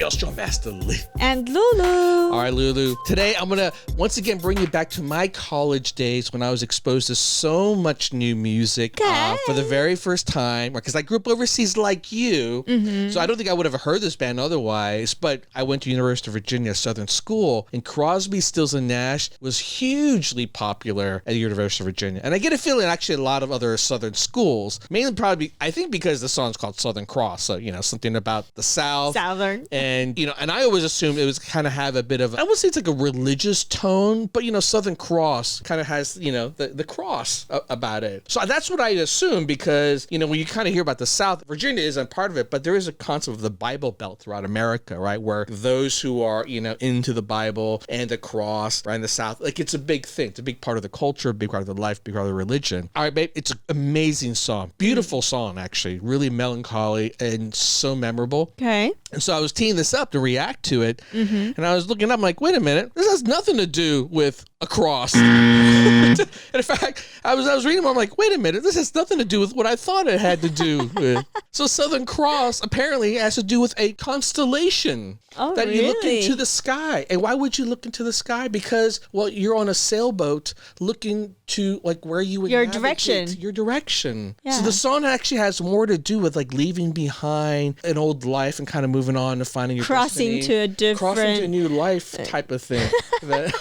Show Master Lee. And Lulu. All right, Lulu. Today, I'm going to once again bring you back to my college days when I was exposed to so much new music for the very first time. Because I grew up overseas like you. Mm-hmm. So I don't think I would have heard this band otherwise. But I went to University of Virginia Southern School. And Crosby, Stills, and Nash was hugely popular at the University of Virginia. And I get a feeling actually a lot of other Southern schools, mainly probably, I think because the song's called Southern Cross. So, something about the South. Southern. And, and I always assumed it was kind of have a bit of, I would say it's like a religious tone, but, Southern Cross kind of has, the cross about it. So that's what I assume because, when you kind of hear about the South, Virginia isn't part of it, but there is a concept of the Bible Belt throughout America, right? Where those who are, into the Bible and the cross, right, in the South, like it's a big thing. It's a big part of the culture, a big part of the life, big part of the religion. All right, babe, it's an amazing song. Beautiful song, actually. Really melancholy and so memorable. Okay. And so I was teeing this up to react to it. Mm-hmm. And I was looking up, I'm like, wait a minute, this has nothing to do with a cross. And in fact, I was reading them, I'm like, wait a minute, this has nothing to do with what I thought it had to do with. So Southern Cross apparently has to do with a constellation. Oh, that really? you look into the sky. And why would you look into the sky? Because, well, you're on a sailboat looking to like where you would your navigate. direction. Your direction. Yeah. So the song actually has more to do with like leaving behind an old life and kind of moving on to finding your crossing destiny. Crossing to a new life type of thing. That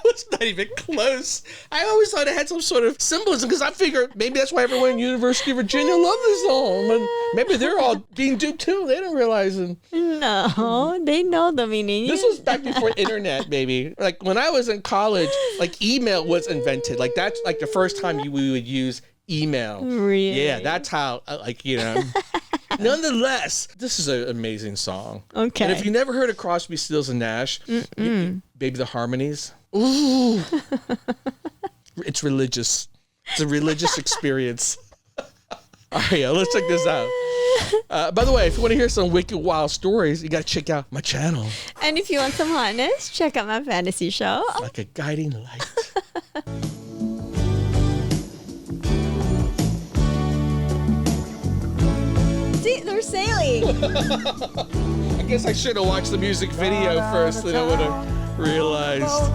was not even close. I always thought it had some sort of symbolism because I figured maybe that's why everyone in University of Virginia loved this song. And maybe they're all being duped too. They didn't realize it. No, they know the meaning. This was back before internet, baby. Like when I was in college, like email was invented. Like that's like the first time we would use email. Really? Yeah, that's how, Nonetheless, this is an amazing song. Okay. And if you never heard of Crosby, Stills, and Nash, baby, the harmonies. Ooh. It's religious. It's a religious experience. All right, let's check this out. By the way, if you want to hear some wicked wild stories, you got to check out my channel. And if you want some hotness, check out my fantasy show. It's like a guiding light. See, they're sailing. I guess I should have watched the music video first, then I would have realized.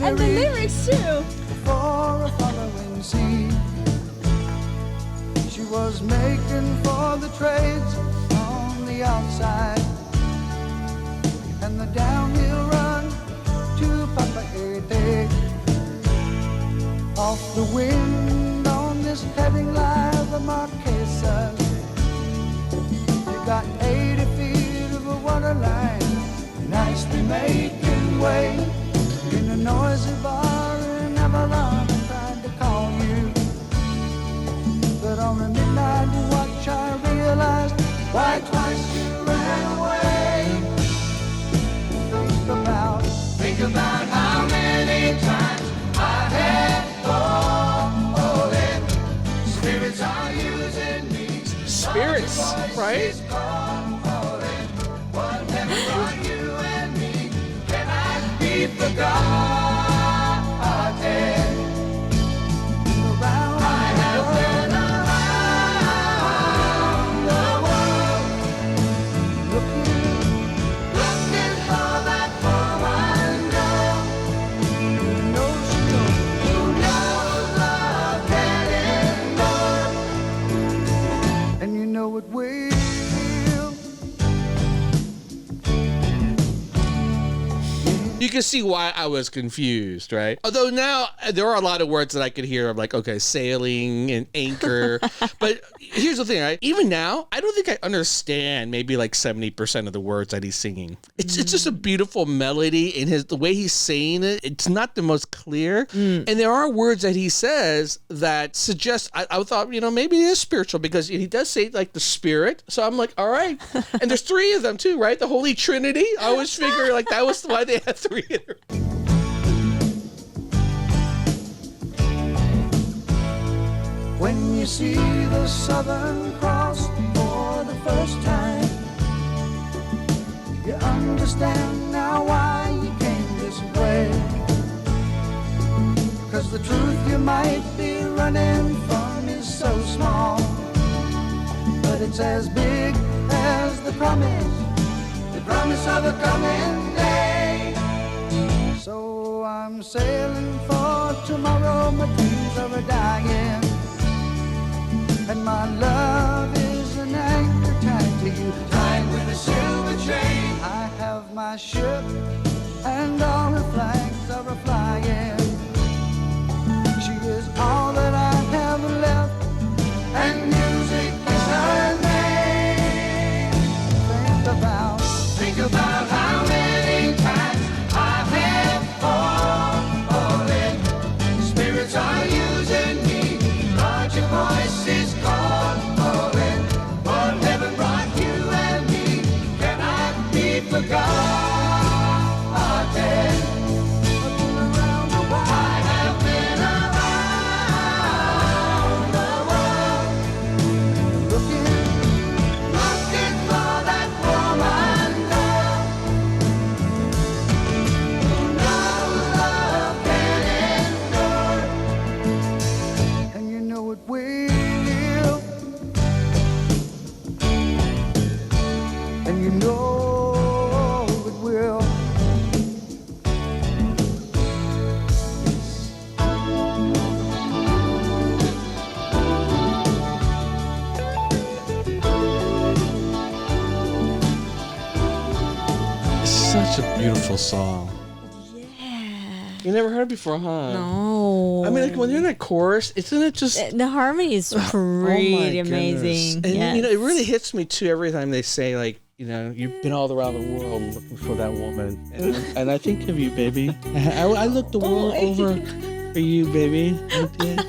And the lyrics too. For a following sea, she was making for the trades on the outside, and the downhill run to Papaete. Off the wind on this heading line, the Marquesas. You got 80 feet of a water line, nicely making way in a noisy bar in Avalon. I tried to call you, but on the midnight watch I realized why twice you ran away. Think about how many times I had fallen. Spirits are using me. Spirits, right? Whatever for you and me cannot be forgotten. I have been around the world, looking for that woman girl who knows love can endure, and you know it will. You can see why I was confused, right? Although now there are a lot of words that I could hear. I'm like, okay, sailing and anchor. But here's the thing, right? Even now, I don't think I understand maybe like 70% of the words that he's singing. It's just a beautiful melody in the way he's saying it. It's not the most clear. And there are words that he says that suggest, I thought, maybe it is spiritual because he does say like the spirit. So I'm like, all right. And there's three of them too, right? The Holy Trinity. I always figure like that was why they had three. When you see the Southern Cross for the first time, you understand now why you came this way. 'Cause the truth you might be running from is so small, but but it's as big as the promise of a coming day. So I'm sailing for tomorrow, my dreams are a-dying, and my love is an anchor tied to you, tied with a silver chain. I have my ship, and all her flags are a-flying. She is all that I have left, and music is her name. Think about how many times I have fallen. Spirits are using me, but your voice is calling. For heaven brought you and me, cannot be forgotten. Such a beautiful song. Yeah. You never heard it before, huh? No. I mean, like when you're in that chorus, isn't it just The harmony is pretty amazing. And Yes. you know, it really hits me too every time they say like, you know, you've been all around the world looking for that woman, and I think of you, baby. I looked the world over for you, baby. I did.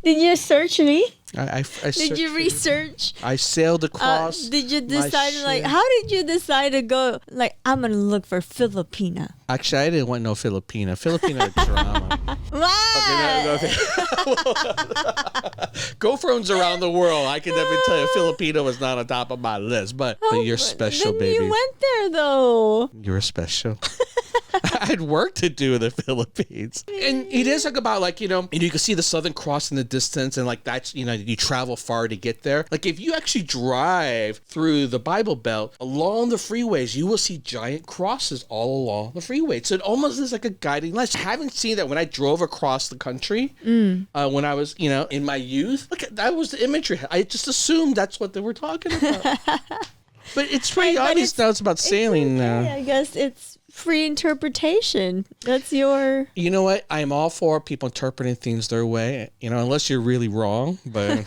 Did you search me? I Did you research? I sailed across. Did you my decide like ship. how did you decide to go like I'm gonna look for Filipina? Actually, I didn't want no Filipina. Filipina drama. What? Okay. Girlfriends around the world. I can definitely tell you, Filipino was not on top of my list, but you're special, then baby. You went there though. You're special. I had work to do in the Philippines. And it is like about like, you know, and you can see the Southern Cross in the distance and like that's, you know, you travel far to get there. Like if you actually drive through the Bible Belt along the freeways, you will see giant crosses all along the freeway. So it almost is like a guiding light. I haven't seen that when I drove across the country when I was, you know, in my youth. Look, that was the imagery. I just assumed that's what they were talking about. But it's pretty Right, but obvious now it's about sailing now. I guess it's free interpretation. That's your. You know what? I'm all for people interpreting things their way, you know, unless you're really wrong. But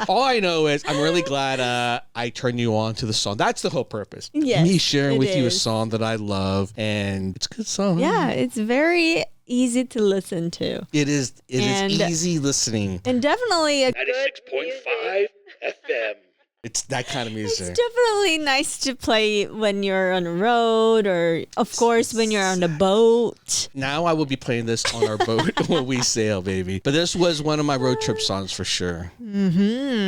all I know is I'm really glad I turned you on to the song. That's the whole purpose. Yes, Me sharing it with you a is. song that I love, and it's a good song. Yeah, it's very easy to listen to. It is. It And- is easy listening. And definitely a 96.5 FM. It's that kind of It's music. definitely nice to play when you're on the road or, of course, when you're on the boat. Now I will be playing this on our boat when we sail, baby. But this was one of my road trip songs for sure. Mm-hmm.